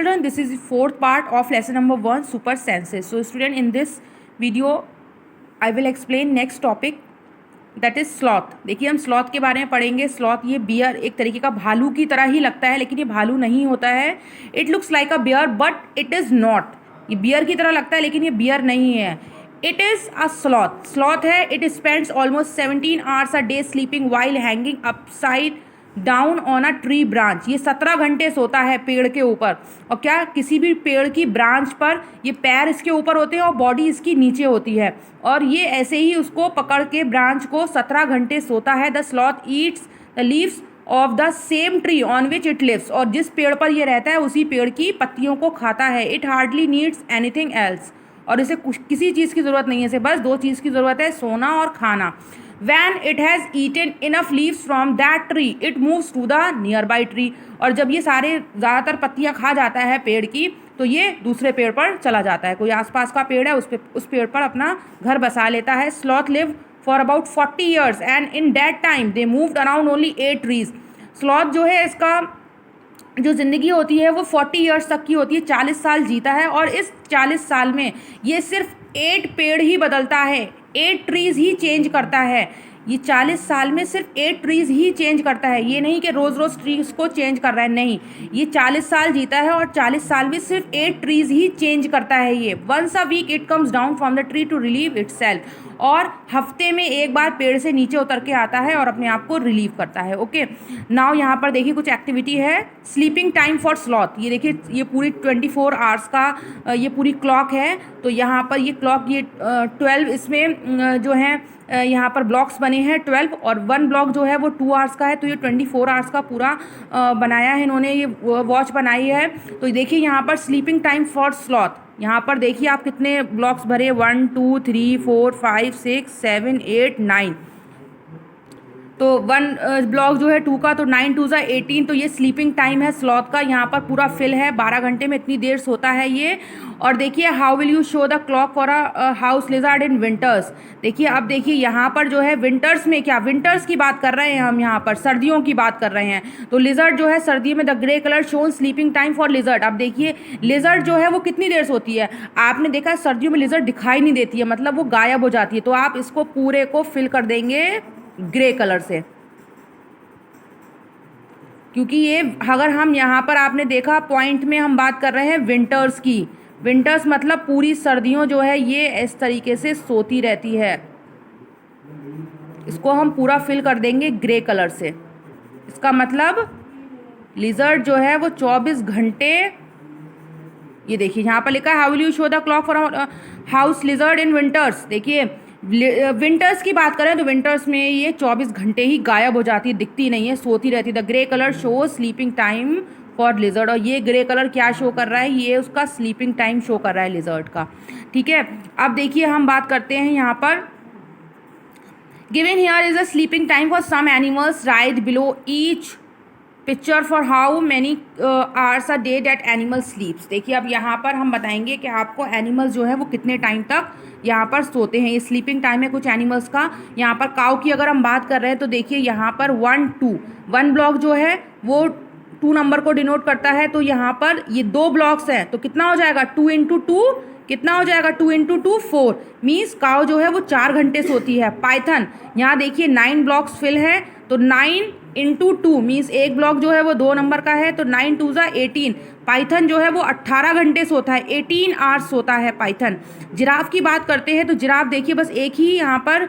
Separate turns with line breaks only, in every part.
children, this is the fourth part of lesson number 1, super senses. So student, in this video I will explain next topic, that is sloth. देखिए हम sloth के बारे में पढ़ेंगे. sloth ये beer एक तरीके का भालू की तरह ही लगता है, लेकिन ये भालू नहीं होता है. It looks like a bear but it is not. ये बियर की तरह लगता है लेकिन ये बियर नहीं है. It is a sloth. sloth है. It spends almost 17 hours a day sleeping while hanging upside down on a tree branch. ये 17 घंटे सोता है पेड़ के ऊपर. और क्या किसी भी पेड़ की ब्रांच पर ये पैर इसके ऊपर होते हैं और बॉडी इसकी नीचे होती है, और ये ऐसे ही उसको पकड़ के ब्रांच को 17 घंटे सोता है. The sloth eats the leaves of the same tree on which it lives. और जिस पेड़ पर ये रहता है उसी पेड़ की पत्तियों को खाता है. It hardly needs anything else. और इसे किसी चीज़ की ज़रूरत नहीं है, इसे बस 2 चीज़ की ज़रूरत है, सोना और खाना. When it has eaten enough leaves from that tree, it moves to the nearby tree. और जब ये सारे ज़्यादातर पत्तियाँ खा जाता है पेड़ की, तो ये दूसरे पेड़ पर चला जाता है. कोई आसपास का पेड़ है उस पेड़ पर अपना घर बसा लेता है. Sloth live for about 40 years and in that time they moved around only 8 trees. Sloth जो है इसका जो ज़िंदगी होती है वो 40 ईयर्स तक की होती है, 40 साल जीता है. और इस 40 साल में ये सिर्फ 8 पेड़ ही बदलता है, 8 ट्रीज़ ही चेंज करता है. ये 40 साल में सिर्फ 8 ट्रीज़ ही चेंज करता है. ये नहीं कि रोज़ रोज़ ट्रीज़ को चेंज कर रहा है, नहीं. ये 40 साल जीता है और 40 साल में सिर्फ 8 ट्रीज़ ही चेंज करता है. ये once a week it comes down from the tree to relieve itself. और हफ्ते में एक बार पेड़ से नीचे उतर के आता है और अपने आप को रिलीव करता है. ओके, नाउ यहाँ पर देखिए कुछ एक्टिविटी है. Sleeping time for sloth. ये देखिए ये पूरी 24 आवर्स का ये पूरी क्लॉक है. तो यहाँ पर ये क्लॉक ये 12 इसमें जो है यहाँ पर ब्लॉक्स बने हैं 12, और 1 ब्लॉक जो है वो 2 आवर्स का है. तो ये 24 आवर्स का पूरा बनाया है इन्होंने, ये वॉच बनाई है. तो देखिए यहाँ पर स्लीपिंग टाइम फॉर स्लॉथ. यहाँ पर देखिए आप कितने ब्लॉक्स भरे, 1 2 3 4 5 6 7 8 9. तो 1 ब्लॉक जो है 2 का, तो 9 2 18. तो ये स्लीपिंग टाइम है स्लॉथ का. यहाँ पर पूरा फिल है, 12 घंटे में इतनी देर सोता है ये. और देखिए how will you show the clock for a house lizard in winters. देखिए अब देखिए यहाँ पर जो है विंटर्स में, क्या विंटर्स की बात कर रहे हैं हम, यहाँ पर सर्दियों की बात कर रहे हैं. तो लिजर्ड जो है सर्दियों में the grey colour shown sleeping time for lizard. अब देखिए लिजर्ड जो है वो कितनी देर सोती है. आपने देखा है सर्दियों में लिजर्ड दिखाई नहीं देती है, मतलब वो गायब हो जाती है. तो आप इसको पूरे को फिल कर देंगे ग्रे कलर से, क्योंकि ये अगर हम यहाँ पर आपने देखा पॉइंट में हम बात कर रहे हैं विंटर्स की. विंटर्स मतलब पूरी सर्दियों जो है ये इस तरीके से सोती रहती है. इसको हम पूरा फिल कर देंगे ग्रे कलर से. इसका मतलब लिजर्ड जो है वो 24 घंटे. ये देखिए यहाँ पर लिखा है how will you show the clock for house lizard in winters. देखिए विंटर्स की बात करें तो विंटर्स में ये 24 घंटे ही गायब हो जाती है, दिखती नहीं है, सोती रहती है. The grey colour show sleeping time for lizard. और ये ग्रे कलर क्या शो कर रहा है, ये उसका स्लीपिंग टाइम शो कर रहा है लिजर्ड का. ठीक है, अब देखिए हम बात करते हैं यहाँ पर. Given here is a sleeping time for some animals. Right below each picture for how many hours a day that animal sleeps. देखिए अब यहाँ पर हम बताएंगे कि आपको एनिमल्स जो है वो कितने टाइम तक यहाँ पर सोते हैं. ये स्लीपिंग टाइम है कुछ एनिमल्स का. यहाँ पर काऊ की अगर हम बात कर रहे हैं तो देखिए यहाँ पर 1 2 1 ब्लॉक जो है वो 2 नंबर को डिनोट करता है. तो यहाँ पर ये 2 ब्लॉक्स हैं, तो कितना हो जाएगा 2 × 2 कितना हो जाएगा 2 × 2 4. मीन्स काऊ जो है वो 4 घंटे सोती है. पाइथन यहाँ देखिए 9 ब्लॉक्स फिल है, तो 9 × 2 मीन्स एक ब्लॉक जो है वो 2 नंबर का है, तो 9 2 18. पाइथन जो है वो 18 घंटे सोता है, 18 आवर्स सोता है पाइथन. जिराफ की बात करते हैं तो जिराफ देखिए बस एक ही यहाँ पर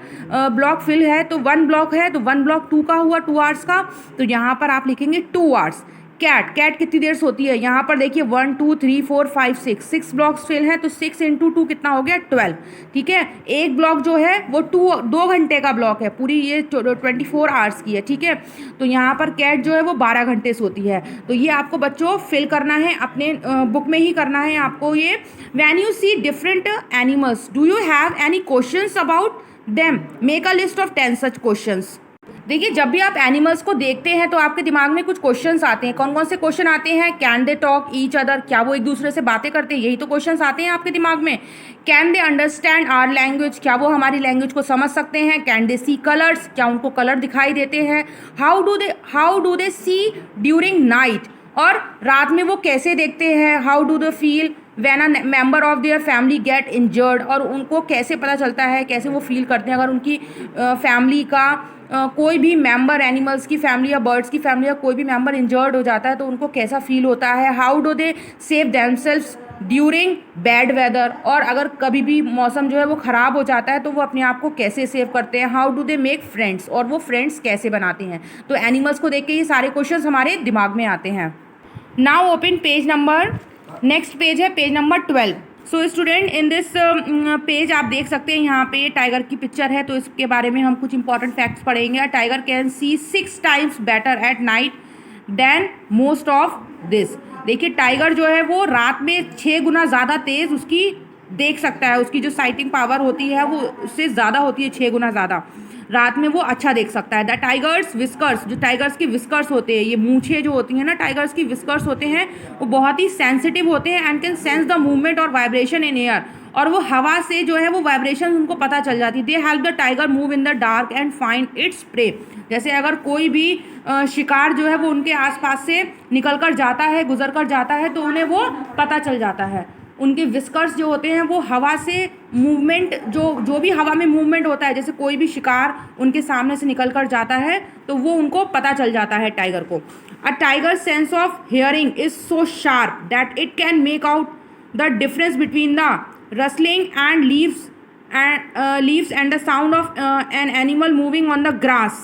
ब्लॉक फिल है, तो 1 ब्लॉक है, तो 1 ब्लॉक 2 का हुआ 2 आवर्स का, तो यहाँ पर आप लिखेंगे 2 आवर्स. कैट कितनी देर सोती है, यहाँ पर देखिए 1 2 3 4 5 6 ब्लॉक्स फेल हैं, तो 6 × 2 कितना हो गया 12. ठीक है, एक ब्लॉक जो है वो 2 घंटे का ब्लॉक है, पूरी ये 24 आवर्स की है. ठीक है, तो यहाँ पर कैट जो है वो 12 घंटे सोती है. तो ये आपको बच्चों फिल करना है, अपने बुक में ही करना है आपको ये. When you see different animals do you have any questions about them, make a list of 10 such questions. देखिए जब भी आप एनिमल्स को देखते हैं तो आपके दिमाग में कुछ क्वेश्चंस आते हैं. कौन कौन से क्वेश्चन आते हैं, can they talk each other, क्या वो एक दूसरे से बातें करते हैं, यही तो क्वेश्चंस आते हैं आपके दिमाग में. Can they understand our language, क्या वो हमारी लैंग्वेज को समझ सकते हैं. कैन दे सी कलर्स, क्या उनको कलर दिखाई देते हैं. How do they see during night, और रात में वो कैसे देखते हैं, how do they feel when a member of their family get injured, और उनको कैसे पता चलता है, कैसे वो फील करते हैं अगर उनकी फैमिली का कोई भी मेंबर, एनिमल्स की फैमिली या बर्ड्स की फैमिली या कोई भी मेंबर इंजर्ड हो जाता है तो उनको कैसा फील होता है। How do they save themselves during bad weather, और अगर कभी भी मौसम जो है वो ख़राब हो जाता है तो वो अपने आप को कैसे सेव करते हैं। How do they make friends, और वो फ्रेंड्स कैसे बनाते हैं। तो एनिमल्स को देख के ये सारे क्वेश्चंस हमारे दिमाग में आते हैं। Now open page number, next page है page number 12। So student in this page आप देख सकते हैं यहाँ पे टाइगर की पिक्चर है, तो इसके बारे में हम कुछ इंपॉर्टेंट फैक्ट्स पढ़ेंगे। Tiger can see 6 times better at night than most of this. देखिए टाइगर जो है वो रात में 6 गुना ज़्यादा तेज़ उसकी देख सकता है, उसकी जो साइटिंग पावर होती है वो उससे ज़्यादा होती है, 6 गुना ज़्यादा रात में वो अच्छा देख सकता है। द टाइगर्स विस्कर्स, जो टाइगर्स की विस्कर्स होते हैं, ये मूछें जो होती हैं ना टाइगर्स की विस्कर्स होते हैं, वो बहुत ही सेंसिटिव होते हैं and can sense the movement और वाइब्रेशन इन एयर, और वो हवा से जो है वो वाइब्रेशन उनको पता चल जाती है। They help the tiger move in the dark and find its prey. जैसे अगर कोई भी शिकार जो है वो उनके आसपास से निकल कर जाता है, गुजर कर जाता है, तो उन्हें वो पता चल जाता है। उनके विस्कर्स जो होते हैं वो हवा से मूवमेंट, जो भी हवा में मूवमेंट होता है, जैसे कोई भी शिकार उनके सामने से निकल कर जाता है तो वो उनको पता चल जाता है टाइगर को। A tiger sense of hearing is so sharp that it can make out the difference between the rustling and leaves and the sound of an animal moving on the grass।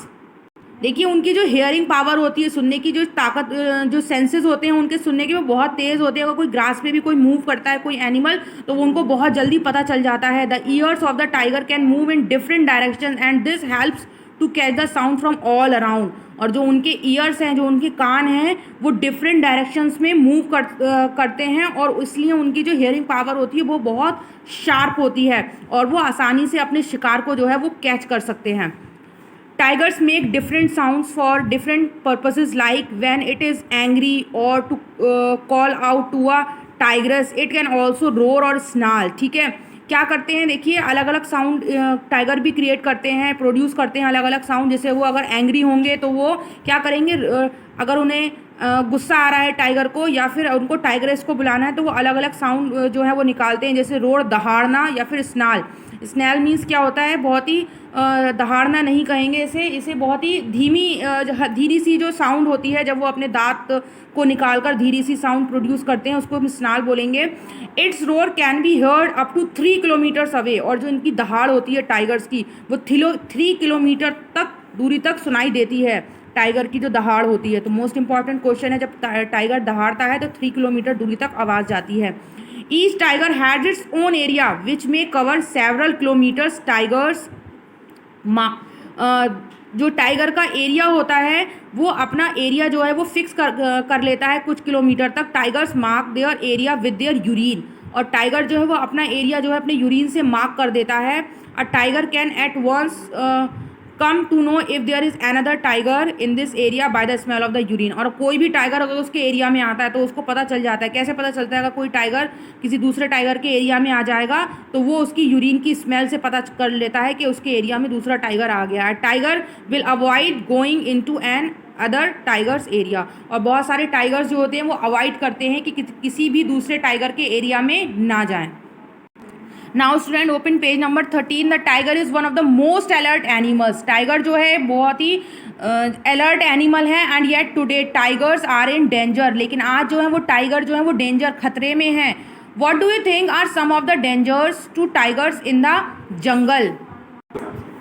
देखिए उनकी जो hearing power होती है, सुनने की जो ताकत, जो सेंसेस होते हैं उनके सुनने के वो बहुत तेज़ होते हैं। अगर कोई ग्रास पे भी कोई मूव करता है कोई एनिमल तो वो उनको बहुत जल्दी पता चल जाता है। The ears of the tiger can move in different direction and this helps to catch the sound from all around. और जो उनके ईयर्स हैं, जो उनके कान हैं, वो डिफरेंट डायरेक्शंस में मूव करते हैं, और इसलिए उनकी जो हियरिंग पावर होती है वो बहुत शार्प होती है और वो आसानी से अपने शिकार को जो है वो कैच कर सकते हैं। Tigers make different sounds for different purposes, like when it is angry or to call out to a tigress. It can also roar or snarl। ठीक है, क्या करते हैं देखिए, अलग अलग साउंड टाइगर भी क्रिएट करते हैं, प्रोड्यूस करते हैं अलग अलग साउंड। जैसे वो अगर एंग्री होंगे तो वो क्या करेंगे, अगर उन्हें गुस्सा आ रहा है टाइगर को या फिर उनको टाइगरेस को बुलाना है तो वो अलग अलग साउंड जो है वो निकालते हैं, जैसे रोड, दहाड़ना या फिर स्नाल। स्नैल मीन्स क्या होता है, बहुत ही दहाड़ना नहीं कहेंगे इसे बहुत ही धीरी सी जो साउंड होती है, जब वो अपने दांत को निकाल कर धीरी सी साउंड प्रोड्यूस करते हैं उसको हम स्नाल बोलेंगे। Its roar can be heard up to 3 kilometres away, और जो इनकी दहाड़ होती है टाइगर्स की वो 3 किलोमीटर तक दूरी तक सुनाई देती है, टाइगर की जो दहाड़ होती है। तो मोस्ट इंपॉर्टेंट क्वेश्चन है, जब टाइगर दहाड़ता है तो 3 किलोमीटर दूरी तक आवाज़ जाती है। Each tiger has its own area which में कवर सेवरल किलोमीटर्स। टाइगर्स जो टाइगर का एरिया होता है वो अपना एरिया जो है वो फिक्स कर लेता है कुछ किलोमीटर तक। Tigers mark their area with their urine, और टाइगर जो है वो अपना एरिया जो है अपने यूरिन से मार्क कर देता है। A tiger can at once come to know if there is another tiger in this area by the smell of the urine. और कोई भी टाइगर अगर उसके एरिया में आता है तो उसको पता चल जाता है। कैसे पता चलता है, अगर कोई टाइगर किसी दूसरे टाइगर के एरिया में आ जाएगा तो वो उसकी यूरिन की स्मेल से पता कर लेता है कि उसके एरिया में दूसरा टाइगर आ गया है। Tiger will avoid going into an other tiger's area, और बहुत सारे टाइगर्स जो होते हैं वो अवॉइड करते हैं कि किसी भी दूसरे टाइगर के एरिया में ना जाएं। Now student open page number 13। The tiger is one of the most alert animals. Tiger जो है बहुत ही अलर्ट एनिमल है, and yet today tigers are in danger. लेकिन आज जो है वो टाइगर जो है वो डेंजर, खतरे में है। What do you think are some of the dangers to tigers in the jungle.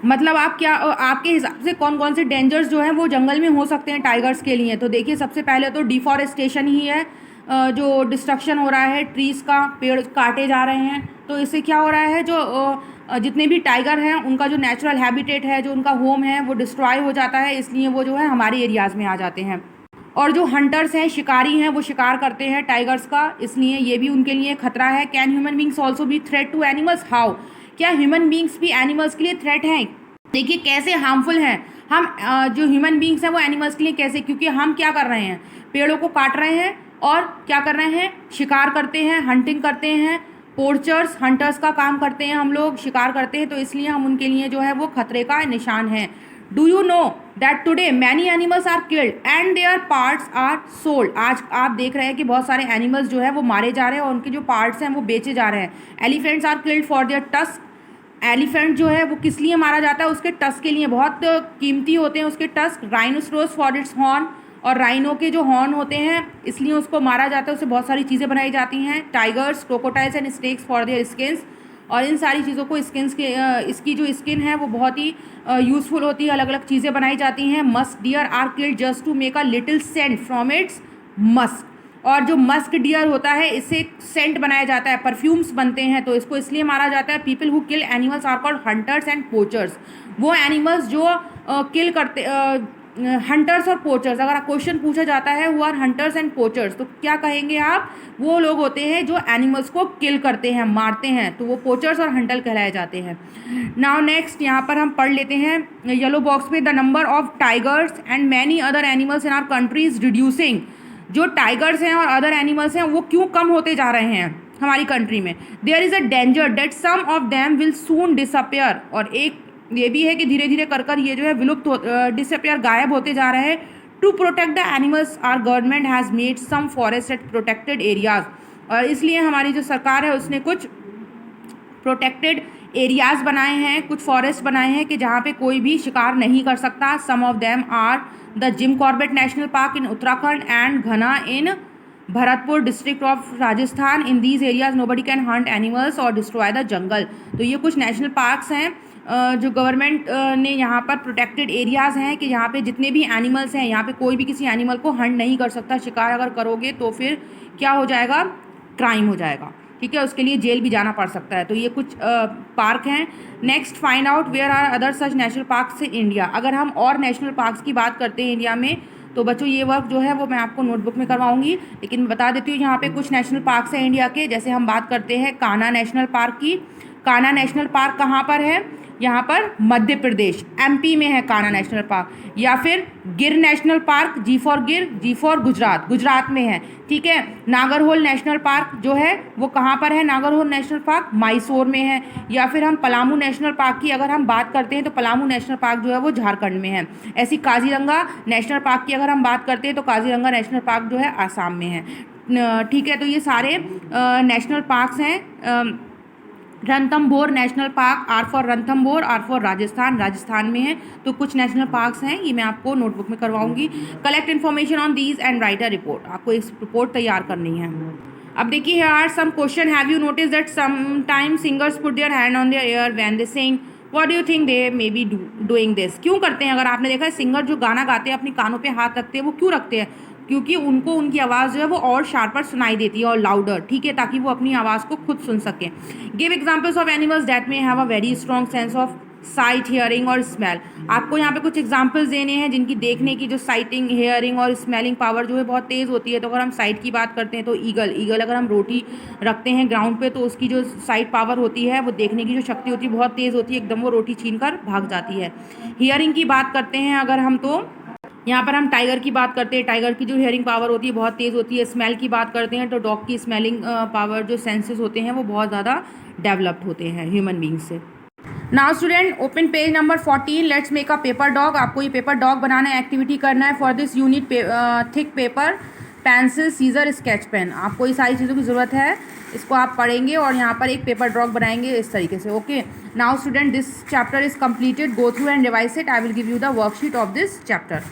मतलब आपके हिसाब से कौन कौन से डेंजर्स जो हैं वो जंगल में हो सकते हैं टाइगर्स के लिए। तो देखिए सबसे पहले तो डिफॉरेस्टेशन ही है, जो डिस्ट्रक्शन हो रहा है, ट्रीज़ का पेड़ काटे जा रहे हैं, तो इससे क्या हो रहा है, जो जितने भी टाइगर हैं उनका जो नेचुरल हैबिटेट है, जो उनका होम है, वो डिस्ट्रॉय हो जाता है, इसलिए वो जो है हमारे एरियाज़ में आ जाते हैं। और जो हंटर्स हैं, शिकारी हैं, वो शिकार करते हैं टाइगर्स का, इसलिए ये भी उनके लिए खतरा है। Can human beings also be threat to animals, how. क्या ह्यूमन बींग्स भी एनिमल्स के लिए थ्रेट हैं। देखिए कैसे हार्मफुल हैं हम, जो ह्यूमन बींग्स हैं वो एनिमल्स के लिए कैसे, क्योंकि हम क्या कर रहे हैं, पेड़ों को काट रहे हैं और क्या कर रहे हैं, शिकार करते हैं, हंटिंग करते हैं। पोर्चर्स, हंटर्स का काम करते हैं हम लोग, शिकार करते हैं, तो इसलिए हम उनके लिए जो है वो खतरे का निशान है। Do you know that today many animals are killed and their parts are sold. आज आप देख रहे हैं कि बहुत सारे एनिमल्स जो है वो मारे जा रहे हैं और उनके जो पार्ट्स हैं वो बेचे जा रहे हैं। Elephants are killed for their tusk. Elephant जो है वो किस लिए मारा जाता है? उसके टस्क के लिए, बहुत कीमती होते हैं उसके tusk. Rhinoceros for its horn, और राइनो के जो हॉर्न होते हैं इसलिए उसको मारा जाता है, उससे बहुत सारी चीज़ें बनाई जाती हैं। Tigers, crocodiles and snacks for their skins, और इन सारी चीज़ों को स्किन्स के इसकी जो स्किन है वो बहुत ही यूज़फुल होती है, अलग अलग चीज़ें बनाई जाती हैं। Musk deer are killed just to make a little scent from its musk, और जो मस्क डियर होता है इससे सेंट बनाया जाता है, परफ्यूम्स बनते हैं, तो इसको इसलिए मारा जाता है। People who kill animals are called hunters and poachers. वो एनिमल्स जो किल करते, हंटर्स और पोचर्स, अगर क्वेश्चन पूछा जाता है who are hunters and poachers, तो क्या कहेंगे आप? वो लोग होते हैं जो एनिमल्स को किल करते हैं, मारते हैं, तो वो पोचर्स और हंटर कहलाए जाते हैं। नाउ नेक्स्ट यहाँ पर हम पढ़ लेते हैं येलो बॉक्स में, the number of tigers and many other animals in our country is reducing. जो टाइगर्स हैं और अदर एनिमल्स हैं वो क्यों कम होते जा रहे हैं हमारी कंट्री में? There is a danger that some of them will soon disappear, और एक ये भी है कि धीरे धीरे कर ये जो है विलुप्त डिसअपियर, गायब होते जा रहे हैं। To protect the animals our government has made some forest at protected areas, और इसलिए हमारी जो सरकार है उसने कुछ प्रोटेक्टेड एरियाज़ बनाए हैं, कुछ फॉरेस्ट बनाए हैं कि जहाँ पे कोई भी शिकार नहीं कर सकता। Some of them are the Jim Corbett National Park in Uttarakhand and Ghana in Bharatpur district of Rajasthan. In these areas nobody can hunt animals or destroy the jungle. तो ये कुछ नेशनल पार्क्स हैं जो गवर्नमेंट ने यहाँ पर प्रोटेक्टेड एरियाज़ हैं कि यहाँ पे जितने भी एनिमल्स हैं यहाँ पे कोई भी किसी एनिमल को हंट नहीं कर सकता। शिकार अगर करोगे तो फिर क्या हो जाएगा? क्राइम हो जाएगा, ठीक है, उसके लिए जेल भी जाना पड़ सकता है। तो ये कुछ पार्क हैं। Next, find out where are other such national parks in India. अगर हम और नेशनल पार्क्स की बात करते हैं इंडिया में तो बच्चों ये वर्क जो है वो मैं आपको नोटबुक में करवाऊंगी, लेकिन बता देती हूँ यहाँ पे कुछ नेशनल पार्क्स हैं इंडिया के। जैसे हम बात करते हैं कान्हा नेशनल पार्क की। कान्हा नेशनल पार्क कहाँ पर है? यहाँ पर मध्य प्रदेश, एमपी में है कान्हा नेशनल पार्क। या फिर गिर नेशनल पार्क, जी फॉर गिर, जी फॉर गुजरात, गुजरात में है, ठीक है। नागरहोल नेशनल पार्क जो है वो कहाँ पर है? नागरहोल नेशनल पार्क मैसूर में है। या फिर हम पलामू नेशनल पार्क की अगर हम बात करते हैं तो पलामू नेशनल पार्क जो है वो झारखंड में है। ऐसी काजीरंगा नेशनल पार्क की अगर हम बात करते हैं तो काजीरंगा नेशनल पार्क जो है आसाम में है, ठीक है। तो ये सारे नेशनल पार्क्स हैं। Ranthambore national park, R for Ranthambore, R for Rajasthan, Rajasthan में है। तो कुछ नेशनल पार्क्स हैं, ये मैं आपको नोटबुक में करवाऊंगी। Collect information on these and write a report, आपको एक रिपोर्ट तैयार करनी है। अब देखिए here are some question. Have you notice that sometimes singers put their hand on their ear when they sing? What do you think they may be doing this? क्यों करते हैं? अगर आपने देखा है सिंगर जो गाना गाते हैं अपनी कानों पे हाथ रखते हैं, वो क्यों रखते हैं? क्योंकि उनको उनकी आवाज़ जो है वो और शार्पर सुनाई देती है और लाउडर, ठीक है, ताकि वो अपनी आवाज़ को खुद सुन सकें। Give examples of animals that may have a very strong sense of site, hearing और स्मेल। आपको यहाँ पे कुछ एग्जाम्पल्स देने हैं जिनकी देखने की जो साइटिंग, हियरिंग और स्मेलिंग पावर जो है बहुत तेज़ होती है। तो अगर हम साइट की बात करते हैं तो ईगल, ईगल अगर हम रोटी रखते हैं ग्राउंड पे तो उसकी जो साइट पावर होती है, वो देखने की जो शक्ति होती है बहुत तेज़ होती है, एकदम वो रोटी छीन कर भाग जाती है। हियरिंग की बात करते हैं अगर हम तो यहाँ पर हम टाइगर की बात करते हैं, टाइगर की जो हियरिंग पावर होती है बहुत तेज़ होती है। स्मेल की बात करते हैं तो डॉग की स्मेलिंग पावर, जो सेंसेस होते हैं वो बहुत ज़्यादा डेवलप्ड होते हैं ह्यूमन बींग से। Now student open page number 14, let's make a paper dog. आपको ये पेपर डॉग बनाना है, एक्टिविटी करना है। For this unit thick paper, pencil, scissor, sketch pen, आपको ये सारी चीज़ों की ज़रूरत है। इसको आप पढ़ेंगे और यहाँ पर एक पेपर डॉग बनाएंगे इस तरीके से। Okay, now student this chapter is completed, go through and revise it. I will give you the worksheet of this chapter.